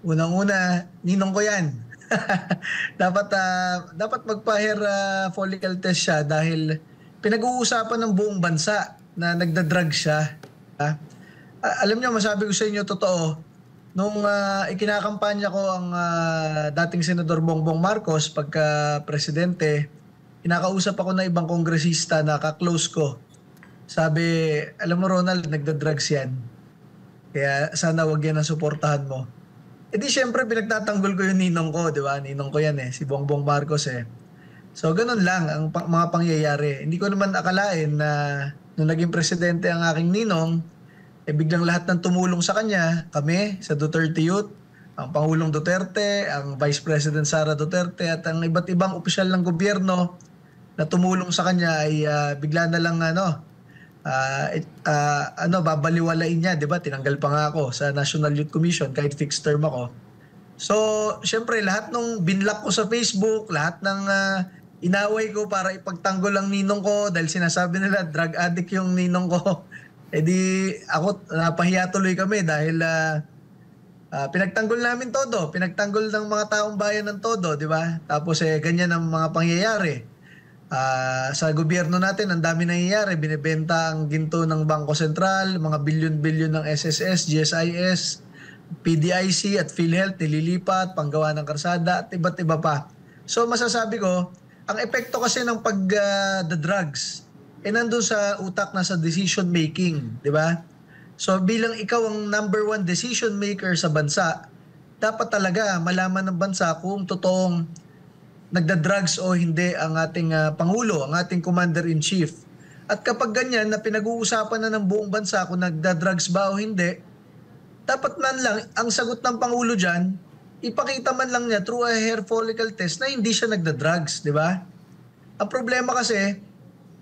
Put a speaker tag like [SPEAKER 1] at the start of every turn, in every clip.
[SPEAKER 1] Unang-una, ninong ko 'yan. Dapat magpa-hair follicle test siya dahil pinag-uusapan ng buong bansa na nagda-drug siya. Ah, Alam niyo, masabi ko sa inyo totoo, nung ikinakampanya ko ang dating Senador Bongbong Marcos pagka presidente, kinakausap ako ng ibang kongresista na ka-close ko. Sabi, alam mo Ronald, nagda-drugs yan. Kaya sana wag yan ang suportahan mo. Eh di syempre pinagtatanggol ko yung ninong ko, di ba? Ninong ko yan si Bongbong Marcos So ganun lang ang mga pangyayari. Hindi ko naman akalain na nung naging presidente ang aking ninong, biglang lahat ng tumulong sa kanya, kami sa Duterte Youth, ang Pangulong Duterte, ang Vice President Sara Duterte at ang iba't ibang opisyal ng gobyerno na tumulong sa kanya ay bigla na lang babaliwalain niya, 'di ba? Tinanggal pa nga ako sa National Youth Commission kahit fixed term ako. So, syempre lahat ng binlock ko sa Facebook, lahat ng inaway ko para ipagtanggol ang ninong ko dahil sinasabi nila drug addict yung ninong ko. Eh di ako napahiya tuloy kami dahil pinagtanggol namin todo, pinagtanggol ng mga taong bayan ng todo, 'di ba? Tapos ganyan ang mga pangyayari. Sa gobyerno natin, ang dami nangyayari. Binibenta ang ginto ng Bangko Sentral, mga bilyon-bilyon ng SSS, GSIS, PDIC at PhilHealth nililipat, panggawa ng karsada at iba't iba pa. So masasabi ko, ang epekto kasi ng the drugs, nandun sa utak na sa decision making, di ba? So bilang ikaw ang number one decision maker sa bansa, dapat talaga malaman ng bansa kung totoong nagda-drugs o hindi ang ating Pangulo, ang ating Commander-in-Chief. At kapag ganyan na pinag-uusapan na ng buong bansa kung nagda-drugs ba o hindi, dapat man lang, ang sagot ng Pangulo dyan, ipakita man lang niya through a hair follicle test na hindi siya nagda-drugs, di ba? Ang problema kasi,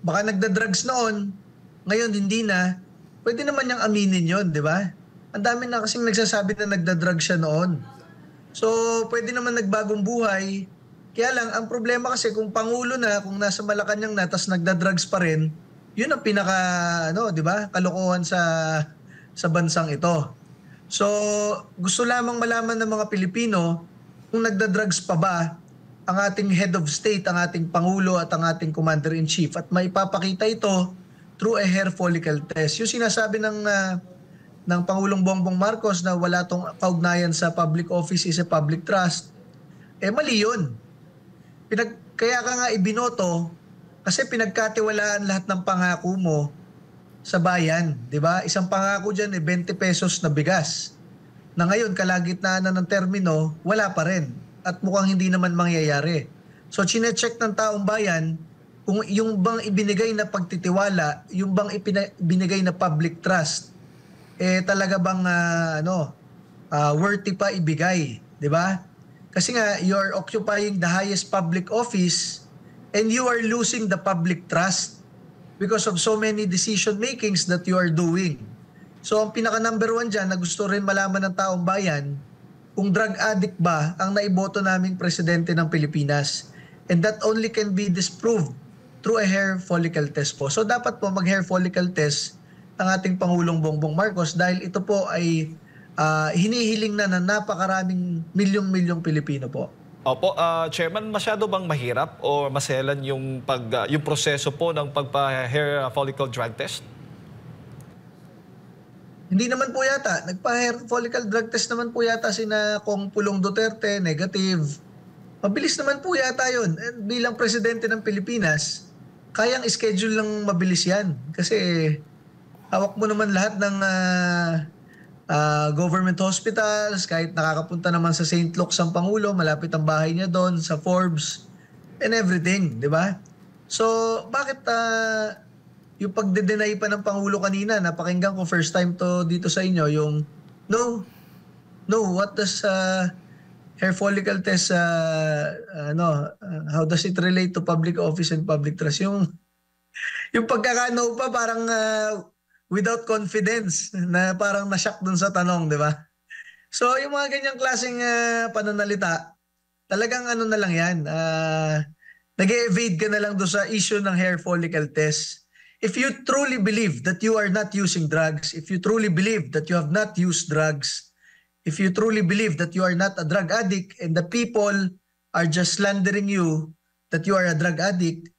[SPEAKER 1] baka nagda-drugs noon, ngayon hindi na, pwede naman niyang aminin yon, di ba? Ang dami na kasing nagsasabi na nagda-drugs siya noon. So, pwede naman nagbagong buhay. Kaya lang, ang problema kasi kung Pangulo na, kung nasa Malacanang na, tas nagda-drugs pa rin, yun ang pinaka, di ba, kalokohan sa bansang ito. So, gusto lamang malaman ng mga Pilipino kung nagda-drugs pa ba ang ating head of state, ang ating Pangulo at ang ating Commander-in-Chief. At maipapakita ito through a hair follicle test. Yung sinasabi ng Pangulong Bongbong Marcos na wala tong kaugnayan sa public office is a public trust, mali yun. Kaya ka nga ibinoto kasi pinagkatiwalaan lahat ng pangako mo sa bayan, di ba? Isang pangako dyan 20 pesos na bigas. Na ngayon, kalagitnaan na ng termino, wala pa rin. At mukhang hindi naman mangyayari. So, chinecheck ng taong bayan kung yung bang ibinigay na pagtitiwala, yung bang ibinigay na public trust, talaga bang worthy pa ibigay, di ba? Kasi nga, you are occupying the highest public office and you are losing the public trust because of so many decision makings that you are doing. So ang pinaka number one dyan na gusto rin malaman ng taong bayan, kung drug addict ba ang naiboto naming presidente ng Pilipinas. And that only can be disproved through a hair follicle test po. So dapat po mag-hair follicle test ang ating Pangulong Bongbong Marcos dahil ito po ay hinihiling na napakaraming milyong-milyong Pilipino po.
[SPEAKER 2] Opo, Chairman, masyado bang mahirap o maselan yung yung proseso po ng pagpa-hair follicle drug test?
[SPEAKER 1] Hindi naman po yata. Nagpa-hair follicle drug test naman po yata sina Kong Pulong Duterte, negative. Mabilis naman po yata yun. And bilang presidente ng Pilipinas, kayang schedule lang mabilis yan. Kasi hawak mo naman lahat ng government hospitals, kahit nakakapunta naman sa St. Luke's ang Pangulo, malapit ang bahay niya doon, sa Forbes, and everything, di ba? So, bakit yung pagde-deny pa ng Pangulo kanina, napakinggan ko first time to dito sa inyo, yung no, what does hair follicle test, how does it relate to public office and public trust? Yung pagkakano pa parang without confidence na parang na-shock dun sa tanong, di ba? So, yung mga ganyang klaseng pananalita, talagang na lang yan. Nag-evade ka na lang doon sa issue ng hair follicle test. If you truly believe that you are not using drugs, if you truly believe that you have not used drugs, if you truly believe that you are not a drug addict and the people are just slandering you that you are a drug addict,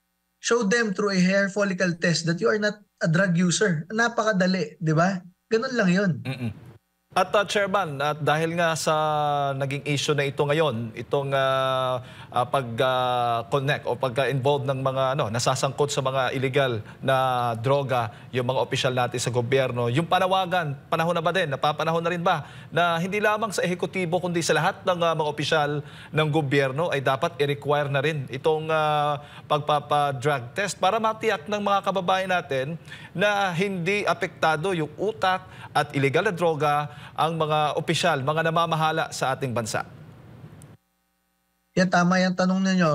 [SPEAKER 1] show them through a hair follicle test that you are not a drug user. Napakadali, di ba? Ganun lang yun.
[SPEAKER 2] At Chairman, at dahil nga sa naging issue na ito ngayon, itong pag-connect o pag-involve ng mga nasasangkot sa mga illegal na droga, yung mga opisyal natin sa gobyerno, yung panawagan, panahon na ba din, napapanahon na rin ba na hindi lamang sa ehekutibo kundi sa lahat ng mga opisyal ng gobyerno ay dapat i-require na rin itong pagpapa-drug test para matiyak ng mga kababayan natin na hindi apektado yung utak at illegal na droga ang mga opisyal, mga namamahala sa ating bansa?
[SPEAKER 1] Yan, tama yung tanong ninyo.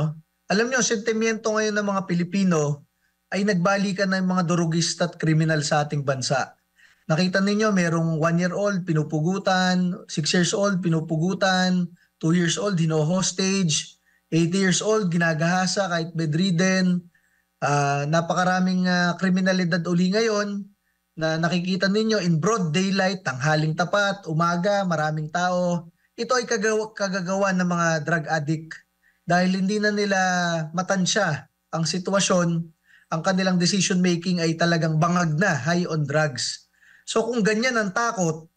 [SPEAKER 1] Alam nyo, sentimiento ngayon ng mga Pilipino ay nagbalikan na yung mga durugista at kriminal sa ating bansa. Nakita ninyo, merong 1-year-old pinupugutan, 6 years old pinupugutan, 2 years old hino-hostage, 80 years old ginagahasa kahit bedridden. Napakaraming kriminalidad uli ngayon na nakikita ninyo in broad daylight, tanghaling tapat, umaga, maraming tao. Ito ay kagagawa ng mga drug addict dahil hindi na nila matansya ang sitwasyon, ang kanilang decision making ay talagang bangag na, high on drugs. So kung ganyan ang takot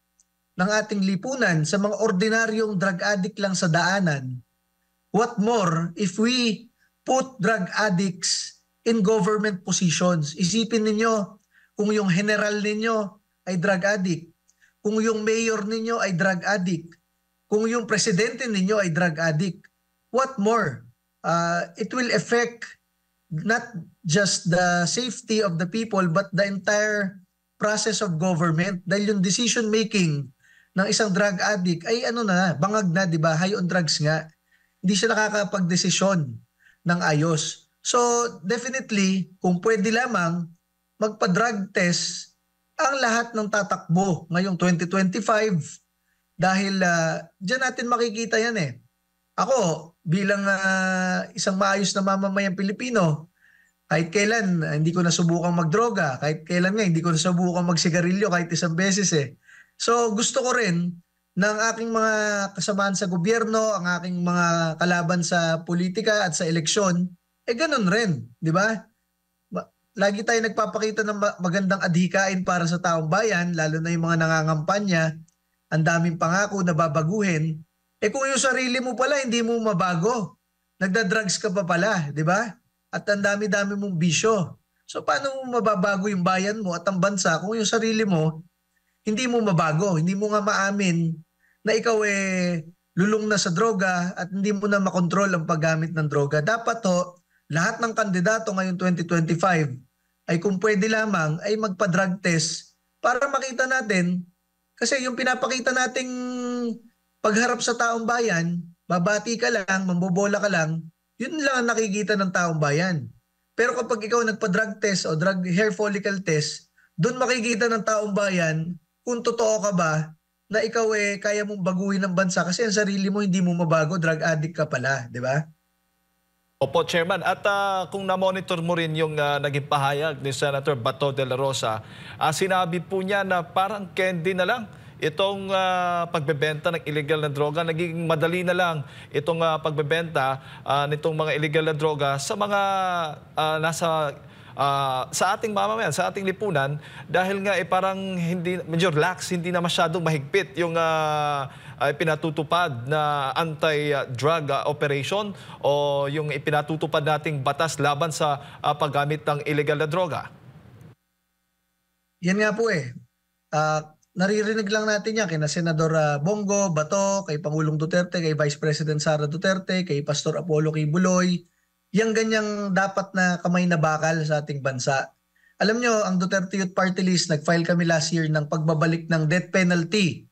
[SPEAKER 1] ng ating lipunan sa mga ordinaryong drug addict lang sa daanan, what more if we put drug addicts in government positions? Isipin ninyo, kung yung general ninyo ay drug addict, kung yung mayor ninyo ay drug addict, kung yung presidente ninyo ay drug addict, what more? It will affect not just the safety of the people but the entire process of government dahil yung decision making ng isang drug addict ay bangag na, di ba? High on drugs nga. Hindi siya nakakapag-desisyon ng ayos. So definitely, kung pwede lamang magpa-drug test ang lahat ng tatakbo ngayong 2025 dahil dyan natin makikita yan eh. Ako, bilang isang maayos na mamamayang Pilipino, kahit kailan hindi ko nasubukang magdroga, kahit kailan nga hindi ko nasubukang magsigarilyo kahit isang beses eh. So gusto ko rin ng aking mga kasamahan sa gobyerno, ang aking mga kalaban sa politika at sa eleksyon, ganun rin, di ba? Lagi tayo nagpapakita ng magandang adhikain para sa taong bayan, lalo na yung mga nangangampanya, ang daming pangako na babaguhin. Kung yung sarili mo pala, hindi mo mabago. Nagda-drugs ka pa pala, di ba? At ang dami-dami mong bisyo. So paano mo mababago yung bayan mo at ang bansa kung yung sarili mo, hindi mo mabago, hindi mo nga maamin na ikaw lulong na sa droga at hindi mo na makontrol ang paggamit ng droga. Dapat lahat ng kandidato ngayong 2025 ay kung pwede lamang ay magpa-drug test para makita natin kasi yung pinapakita nating pagharap sa taong bayan, babati ka lang, mambobola ka lang, yun lang ang nakikita ng taong bayan. Pero kapag ikaw nagpa-drug test o drug hair follicle test, doon makikita ng taong bayan kung totoo ka ba na ikaw kaya mong baguhin ang bansa kasi ang sarili mo hindi mo mabago, drug addict ka pala, di ba?
[SPEAKER 2] Opo, Chairman. At kung na-monitor mo rin yung naging pahayag ni Senator Bato de la Rosa, sinabi po niya na parang candy na lang itong pagbebenta ng illegal na droga. Naging madali na lang itong pagbebenta nitong mga illegal na droga sa mga sa ating mamamayan, sa ating lipunan dahil nga parang medyo lax, hindi na masyadong mahigpit yung pinatutupad na anti-drug operation o yung ipinatutupad nating batas laban sa paggamit ng illegal na droga?
[SPEAKER 1] Yan nga po naririnig lang natin yan kina Senador Bongo, Bato, kay Pangulong Duterte, kay Vice President Sara Duterte, kay Pastor Apollo Kibuloy. Yang ganyang dapat na kamay na bakal sa ating bansa. Alam nyo, ang Duterte Youth Party List, nag-file kami last year ng pagbabalik ng death penalty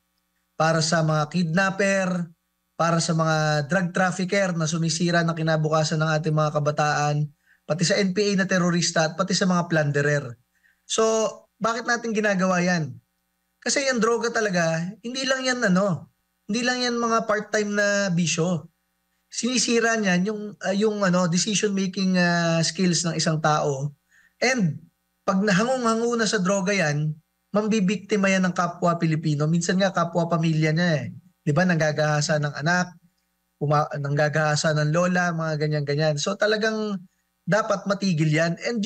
[SPEAKER 1] para sa mga kidnapper, para sa mga drug trafficker na sumisira ng kinabukasan ng ating mga kabataan, pati sa NPA na terorista at pati sa mga plunderer. So, bakit natin ginagawa yan? Kasi yung droga talaga, hindi lang yan hindi lang yan mga part-time na bisyo. Sinisira niyan yung decision making skills ng isang tao. And pag nahangong-hango na sa droga yan, mambibiktima yan ng kapwa Pilipino. Minsan nga kapwa pamilya niya 'di ba, nanggagahasa ng anak, nanggagahasa ng lola, mga ganyan-ganyan. So talagang dapat matigil 'yan. And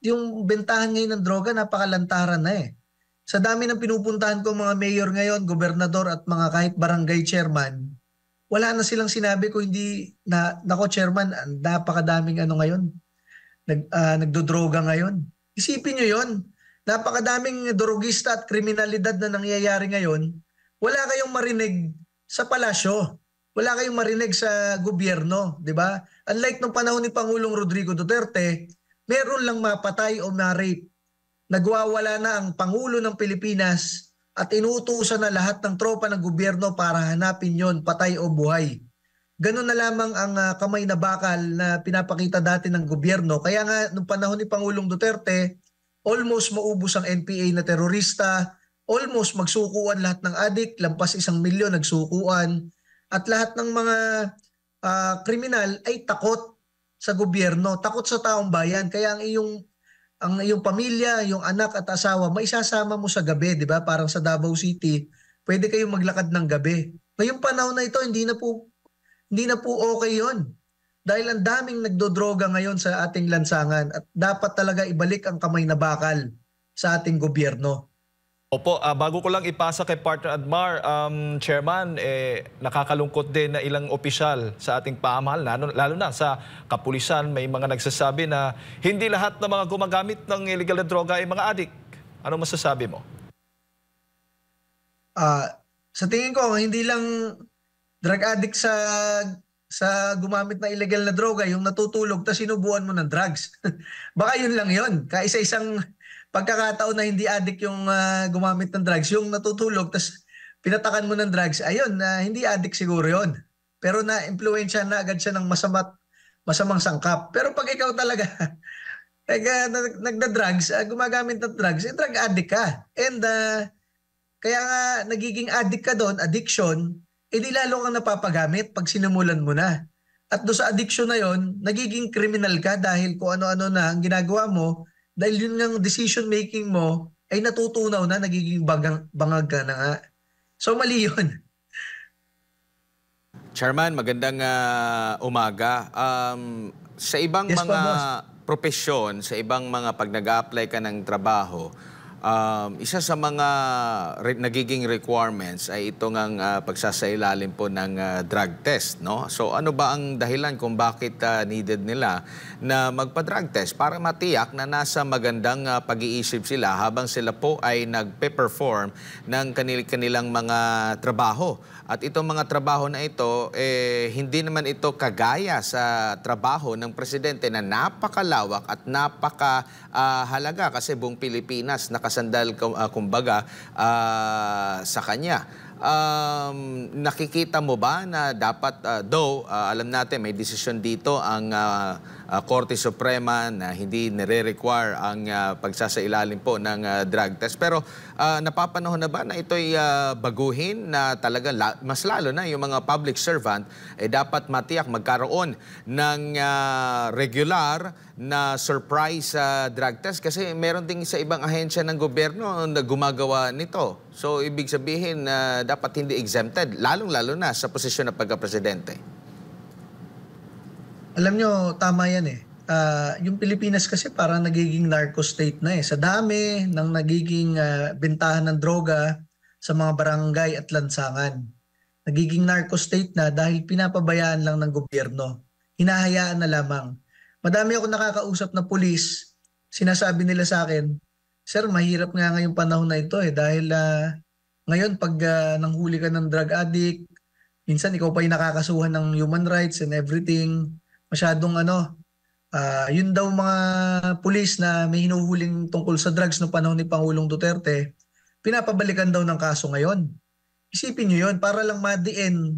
[SPEAKER 1] yung bentahan ngayon ng droga napakalantaran na eh. Sa dami ng pinupuntahan ko mga mayor ngayon, gobernador at mga kahit barangay chairman, wala na silang sinabi kung hindi na, nako chairman, napakadaming ano ngayon, nagdodroga ngayon. Isipin nyo yon, napakadaming drogista at kriminalidad na nangyayari ngayon, wala kayong marinig sa palasyo, wala kayong marinig sa gobyerno, di ba? Unlike nung panahon ni Pangulong Rodrigo Duterte, meron lang mapatay o ma-rape. Nagwawala na ang Pangulo ng Pilipinas at inuutusan na lahat ng tropa ng gobyerno para hanapin yon, patay o buhay. Ganun na lamang ang kamay na bakal na pinapakita dati ng gobyerno. Kaya nga, nung panahon ni Pangulong Duterte, almost maubos ang NPA na terorista, almost magsukuan lahat ng adik, lampas 1,000,000 nagsukuan, at lahat ng mga kriminal ay takot sa gobyerno, takot sa taong bayan. Kaya ang iyong pamilya, yung anak at asawa, maisasama mo sa gabi, di ba? Parang sa Davao City, pwede kayong maglakad ng gabi. Ngayong panahon na ito, hindi na po okay yon. Dahil ang daming nagdodroga ngayon sa ating lansangan at dapat talaga ibalik ang kamay na bakal sa ating gobyerno.
[SPEAKER 2] Opo, bago ko lang ipasa kay Partner Admar, Chairman, nakakalungkot din na ilang opisyal sa ating pamahalaan, lalo na sa kapulisan, may mga nagsasabi na hindi lahat ng mga gumagamit ng illegal na droga ay mga adik. Ano masasabi mo?
[SPEAKER 1] Sa tingin ko, hindi lang drug addict sa gumamit na illegal na droga, yung natutulog tapos sinubuan mo ng drugs. Baka yun lang yun. Kaisa-isang pagkakataon na hindi addict yung gumamit ng drugs, yung natutulog tapos pinatakan mo ng drugs, ayun, hindi addict siguro yun. Pero na-influensya na agad siya ng masamang sangkap. Pero pag ikaw talaga nagda-drugs, gumagamit ng drugs, drug addict ka. And kaya nga nagiging addict ka doon, addiction, di lalo kang napapagamit pag sinimulan mo na. At doon sa addiction na yon, nagiging criminal ka dahil kung ano-ano na ang ginagawa mo, dahil yun ng decision making mo ay natutunaw na, nagiging bangag ka na nga. So mali yun.
[SPEAKER 3] Chairman, magandang umaga. Sa ibang
[SPEAKER 1] Yes,
[SPEAKER 3] mga
[SPEAKER 1] boss.
[SPEAKER 3] propesyon, sa ibang mga pag nag-a-apply ka ng trabaho, isa sa mga nagiging requirements ay itong ang pagsasailalim po ng drug test, no? So ano ba ang dahilan kung bakit needed nila na magpa-drug test? Para matiyak na nasa magandang pag-iisip sila habang sila po ay nagpe-perform ng kanilang mga trabaho. At itong mga trabaho na ito, hindi naman ito kagaya sa trabaho ng presidente na napakalawak at napakahalaga kasi buong Pilipinas nakasandal kumbaga sa kanya. Nakikita mo ba na dapat, alam natin may desisyon dito ang Korte Suprema na hindi nire-require ang pagsasailalim po ng drug test. Pero napapanahon na ba na ito'y baguhin na talaga mas lalo na yung mga public servant dapat matiyak magkaroon ng regular na surprise drug test kasi meron ding sa ibang ahensya ng gobyerno na gumagawa nito. So ibig sabihin dapat hindi exempted, lalong-lalo na sa posisyon ng pagka-presidente.
[SPEAKER 1] Alam nyo, tama yan eh. Yung Pilipinas kasi parang nagiging narco state na eh. Sa dami ng nagiging bentahan ng droga sa mga barangay at lansangan. Nagiging narco state na dahil pinapabayaan lang ng gobyerno. Hinahayaan na lamang. Madami ako nakakausap na pulis, sinasabi nila sa akin, "Sir, mahirap nga ngayong panahon na ito eh dahil ngayon pag nanghuli ka ng drug addict, minsan ikaw pa yung nakakasuhan ng human rights and everything. Masyadong yun daw mga pulis na may hinuhuling tungkol sa drugs no panahon ni Pangulong Duterte, pinapabalikan daw ng kaso ngayon. Isipin nyo yun, para lang madiin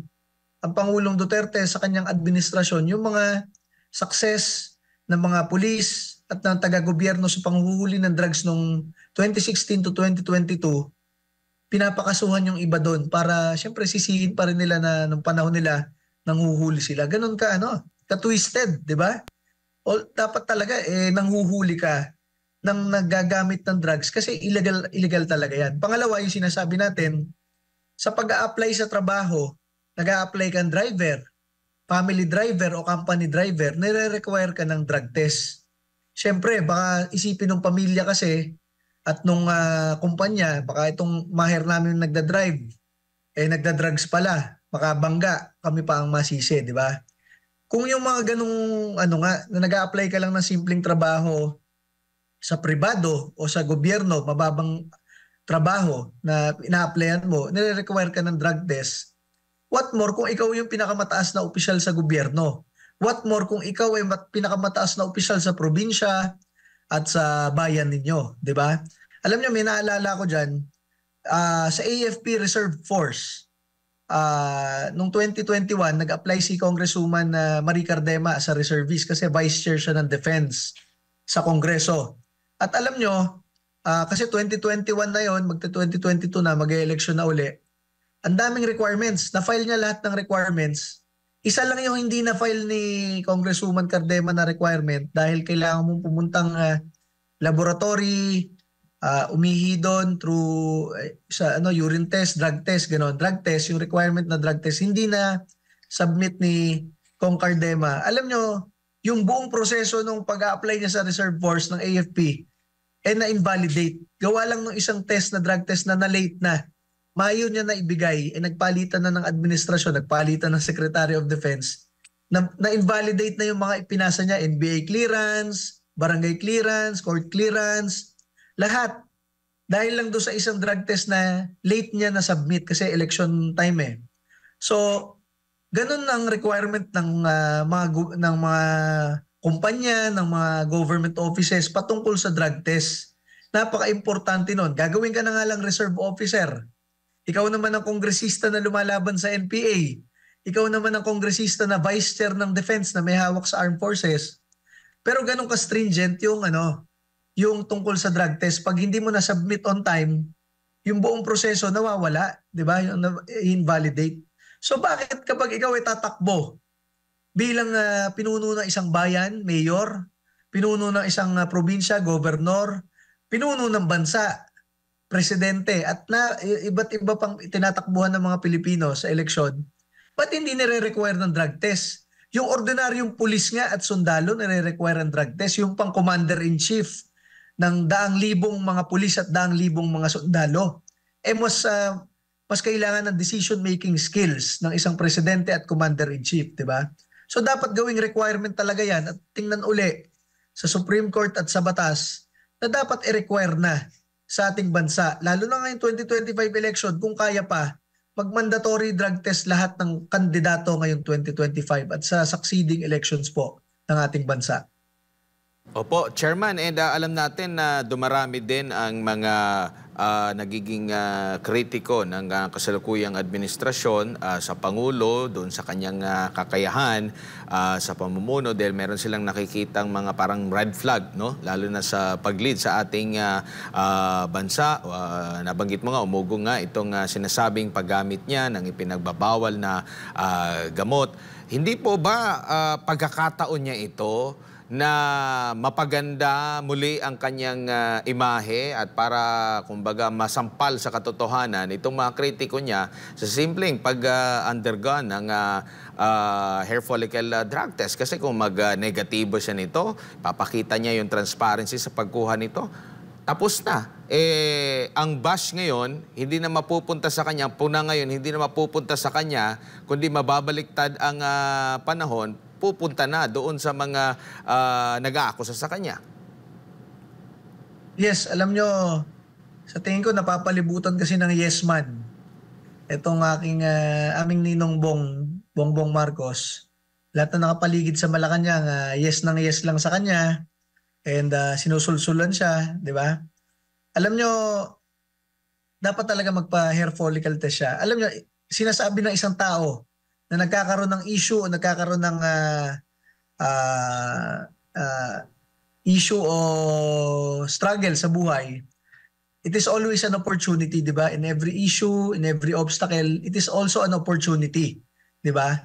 [SPEAKER 1] ang Pangulong Duterte sa kanyang administrasyon, yung mga success ng mga pulis at ng taga-gobyerno sa panghuhuli ng drugs noong 2016 to 2022, pinapakasuhan yung iba doon para siyempre sisihin pa rin nila na nung panahon nila nanghuhuli sila. Ganun ka-twisted, di ba? Dapat talaga nanghuhuli ka ng nagagamit ng drugs kasi illegal talaga yan. Pangalawa, yung sinasabi natin, sa pag-a-apply sa trabaho, nag-a-apply kang driver, family driver o company driver, nire-require ka ng drug test. Siyempre, baka isipin ng pamilya kasi at nung kumpanya, baka itong maher namin nagda-drive, nagda-drugs pala, baka bangga, kami pa ang masisi, di ba? Kung yung mga ganung na nag-a-apply ka lang ng simpleng trabaho sa pribado o sa gobyerno, mababang trabaho na ina-applyan mo, nire-require ka ng drug test. What more kung ikaw yung pinakamataas na opisyal sa gobyerno? What more kung ikaw ay pinakamataas na opisyal sa probinsya at sa bayan ninyo, di ba? Alam nyo, may naalala ko dyan, sa AFP Reserve Force, noong 2021, nag-apply si Congresswoman Marie Cardema sa reservist kasi vice chair siya ng defense sa Kongreso. At alam nyo, kasi 2021 na yon, magta-2022 na, mag-election na uli, ang daming requirements. Na-file niya lahat ng requirements. Isa lang yung hindi na-file ni Congresswoman Cardema na requirement dahil kailangan mong pumuntang laboratory, umihi doon through sa urine test, drug test, gano'n. Drug test, yung requirement na drug test, hindi na submit ni Cong Cardema. Alam nyo, yung buong proseso nung pag-a-apply niya sa Reserve Force ng AFP, na-invalidate. Gawa lang ng isang test na drug test na na-late na. Mayo niya na ibigay, nagpalitan na ng administrasyon, nagpalitan ng Secretary of Defense, na-invalidate na yung mga ipinasa niya, NBA clearance, barangay clearance, court clearance, lahat. Dahil lang doon sa isang drug test na late niya na submit kasi election time eh. So, ganun ang requirement ng mga kumpanya, ng mga government offices patungkol sa drug test. Napaka-importante nun. Gagawin ka na nga lang reserve officer. Ikaw naman ang kongresista na lumalaban sa NPA. Ikaw naman ang kongresista na vice chair ng defense na may hawak sa armed forces. Pero ganun ka stringent yung tungkol sa drug test. Pag hindi mo na submit on time, yung buong proseso nawawala, 'di ba? Yung invalidate. So bakit kapag ikaw ay tatakbo bilang pinuno ng isang bayan, mayor, pinuno ng isang probinsya, gobernador, pinuno ng bansa, presidente at iba't iba pang tinatakbuhan ng mga Pilipino sa eleksyon, ba't hindi nire-require ng drug test? Yung ordinaryong pulis nga at sundalo nire-require ng drug test, yung pang commander-in-chief ng daang-libong mga pulis at daang-libong mga sundalo. Mas kailangan ng decision-making skills ng isang presidente at commander-in-chief, di ba? So dapat gawing requirement talaga yan at tingnan uli sa Supreme Court at sa batas na dapat i-require na sa ating bansa. Lalo na ngayong 2025 election, kung kaya pa, mag-mandatory drug test lahat ng kandidato ngayong 2025 at sa succeeding elections po ng ating bansa.
[SPEAKER 3] Opo, Chairman, and alam natin na dumarami din ang mga nagiging kritiko ng kasalukuyang administrasyon sa Pangulo, doon sa kanyang kakayahan sa pamumuno dahil meron silang nakikitang mga parang red flag, no? Lalo na sa pag-lead sa ating bansa. Nabanggit mo nga, umugo nga itong sinasabing paggamit niya ng ipinagbabawal na gamot. Hindi po ba pagkakataon niya ito na mapaganda muli ang kanyang imahe at para kumbaga masampal sa katotohanan itong mga kritiko niya sa simpleng pag-undergone ng hair follicle drug test? Kasi kung mag-negatibo siya nito, papakita niya yung transparency sa pagkuha nito, tapos na. Ang bash ngayon, hindi na mapupunta sa kanya, puna ngayon, hindi na mapupunta sa kanya, kundi mababaliktad ang panahon, pupunta na doon sa mga nag-aakusa sa kanya.
[SPEAKER 1] Yes, alam nyo, sa tingin ko napapalibutan kasi ng yes man. Itong aming ninong Bongbong Marcos. Lahat na nakapaligid sa Malacanang, yes nang yes lang sa kanya. And sinusulsulan siya, di ba? Alam nyo, dapat talaga magpa-hair follicle test siya. Alam nyo, sinasabi ng isang tao na nagkakaroon ng issue o nagkakaroon ng issue o struggle sa buhay, it is always an opportunity, di ba? In every issue, in every obstacle, it is also an opportunity, di ba?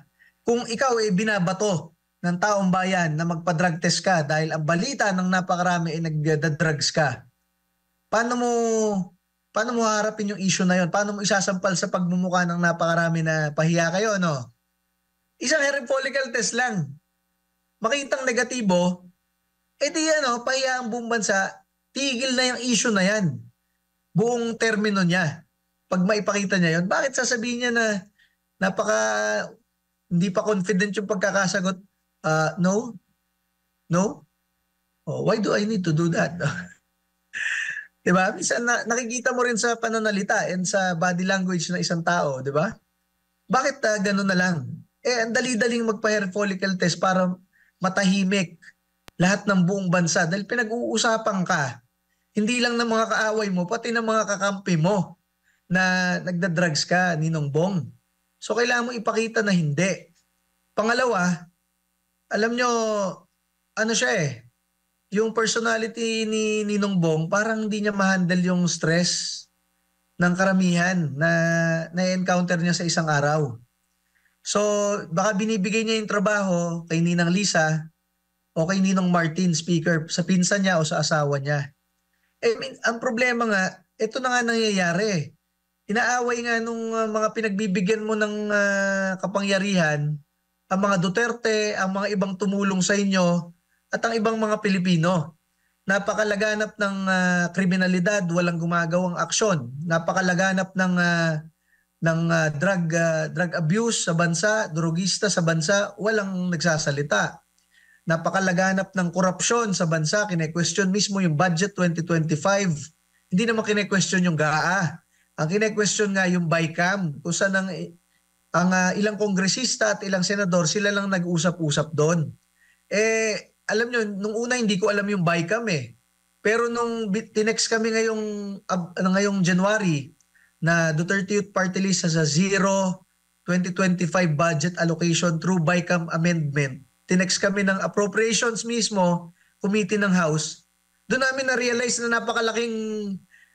[SPEAKER 1] Kung ikaw ay binabato ng taong bayan na magpa-drug test ka dahil ang balita ng napakarami ay nagda-drugs ka, paano mo paano mo haharapin yung issue na yon? Paano mo isasampal sa pagmumukha ng napakarami na pahiya kayo, no? Isang hair follicle test lang. Makitang negatibo, edi pahiya ang buong bansa, tigil na yung issue na yan. Buong termino niya. Pag maipakita niya yon, bakit sasabihin niya na hindi pa confident yung pagkakasagot? No? No? Oh, why do I need to do that? Diba? Minsan nakikita mo rin sa pananalita and sa body language ng isang tao, di ba? Bakit ganun na lang? Ang dali-daling magpa-hair follicle test para matahimik lahat ng buong bansa dahil pinag-uusapan ka. Hindi lang ng mga kaaway mo, pati ng mga kakampi mo na nagda-drugs ka, Ninong Bong. So kailangan mo ipakita na hindi. Pangalawa, alam nyo, yung personality ni Ninong Bong, parang hindi niya ma-handle yung stress ng karamihan na na-encounter niya sa isang araw. So, baka binibigay niya yung trabaho kay Ninang Lisa o kay Ninong Martin, speaker, sa pinsan niya o sa asawa niya. Ang problema nga, ito na nga nangyayari. Inaaway nga nung mga pinagbibigyan mo ng kapangyarihan, ang mga Duterte, ang mga ibang tumulong sa inyo, at ang ibang mga Pilipino. Napakalaganap ng kriminalidad, walang gumagawang aksyon. Napakalaganap ng drug abuse sa bansa, drogista sa bansa, walang nagsasalita. Napakalaganap ng korupsyon sa bansa, kine-question mismo yung budget 2025. Hindi naman kine-question yung GAA. Ang kine-question nga yung BICAM, kung saan ang ilang kongresista at ilang senador, sila lang nag-usap-usap doon. Alam nyo, nung una hindi ko alam yung BICAM Pero nung tinext kami ngayong January na Duterte Youth Party List sa zero 2025 budget allocation through BICAM amendment, tinext kami ng appropriations mismo, committee ng House, doon namin na-realize na napakalaking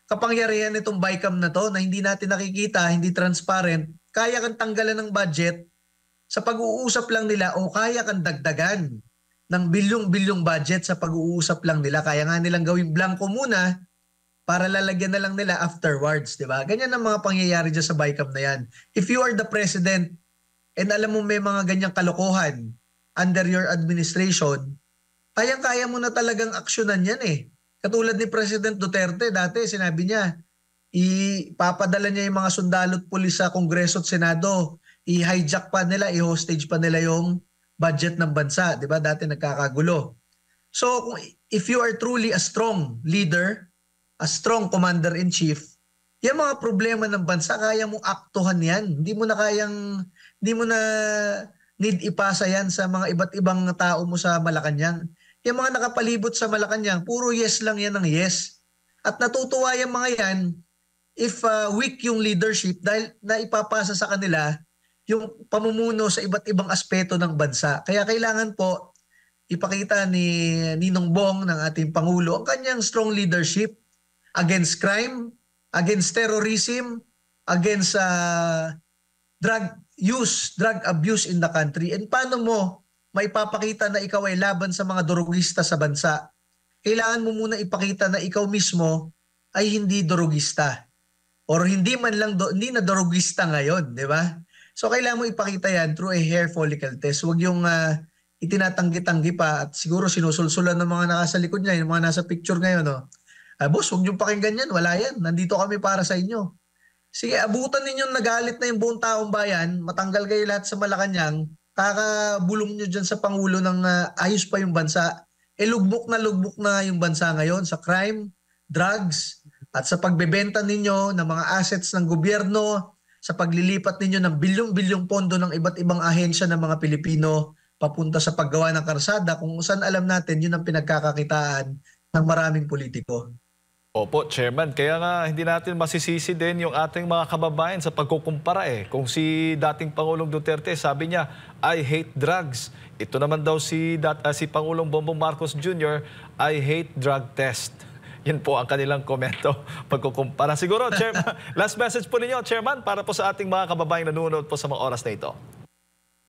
[SPEAKER 1] kapangyarihan nitong BICAM na to na hindi natin nakikita, hindi transparent. Kaya kang tanggalan ng budget sa pag-uusap lang nila o kaya kang dagdagan ng bilyong-bilyong budget sa pag-uusap lang nila. Kaya nga nilang gawing blanco muna para lalagyan na lang nila afterwards, di ba? Ganyan ang mga pangyayari dyan sa BICAM na yan. If you are the president and alam mo may mga ganyang kalokohan under your administration, kayang-kaya mo na talagang aksyonan yan Katulad ni President Duterte, dati sinabi niya, ipapadala niya yung mga sundalo at pulis sa Kongreso at Senado, i-hijack pa nila, i-hostage pa nila yung budget ng bansa, di ba? Dati nagkakagulo. So, if you are truly a strong leader, a strong commander-in-chief, yung mga problema ng bansa, kaya mong aktuhan yan. Hindi mo na need ipasa yan sa mga iba't ibang tao mo sa Malacanang. Yung mga nakapalibot sa Malacanang, puro yes lang yan ng yes. At natutuwa yung mga yan if weak yung leadership dahil naipapasa sa kanila yung pamumuno sa iba't ibang aspeto ng bansa. Kaya kailangan po ipakita ni Ninong Bong ng ating Pangulo ang kanyang strong leadership against crime, against terrorism, against drug abuse in the country. And paano mo maipapakita na ikaw ay laban sa mga drogista sa bansa? Kailangan mo muna ipakita na ikaw mismo ay hindi drogista. Or hindi man lang, hindi na drogista ngayon, di ba? So kailangan mo ipakita yan through a hair follicle test. Huwag yung itinatanggi-tanggi pa at siguro sinusulsulan ng mga nasa likod niya, yung mga nasa picture ngayon. Boss, huwag niyong pakinggan yan. Wala yan. Nandito kami para sa inyo. Sige, abutan ninyong nagalit na yung buong taong bayan, matanggal kayo lahat sa Malacanang, kakabulong nyo dyan sa Pangulo ng ayos pa yung bansa. Lugbok na yung bansa ngayon sa crime, drugs, at sa pagbebenta ninyo ng mga assets ng gobyerno, sa paglilipat ninyo ng bilyong-bilyong pondo ng iba't ibang ahensya ng mga Pilipino papunta sa paggawa ng karsada kung saan alam natin yun ang pinagkakakitaan ng maraming politiko.
[SPEAKER 2] Opo, Chairman. Kaya nga hindi natin masisisi din yung ating mga kababayan sa pagkukumpara Kung si dating Pangulong Duterte, sabi niya, I hate drugs. Ito naman daw si Pangulong Bongbong Marcos Jr., I hate drug test. Yan po ang kanilang komento pagkukumpara. Siguro, Chairman, last message po ninyo, Chairman, para po sa ating mga kababayan nanonood po sa mga oras na ito.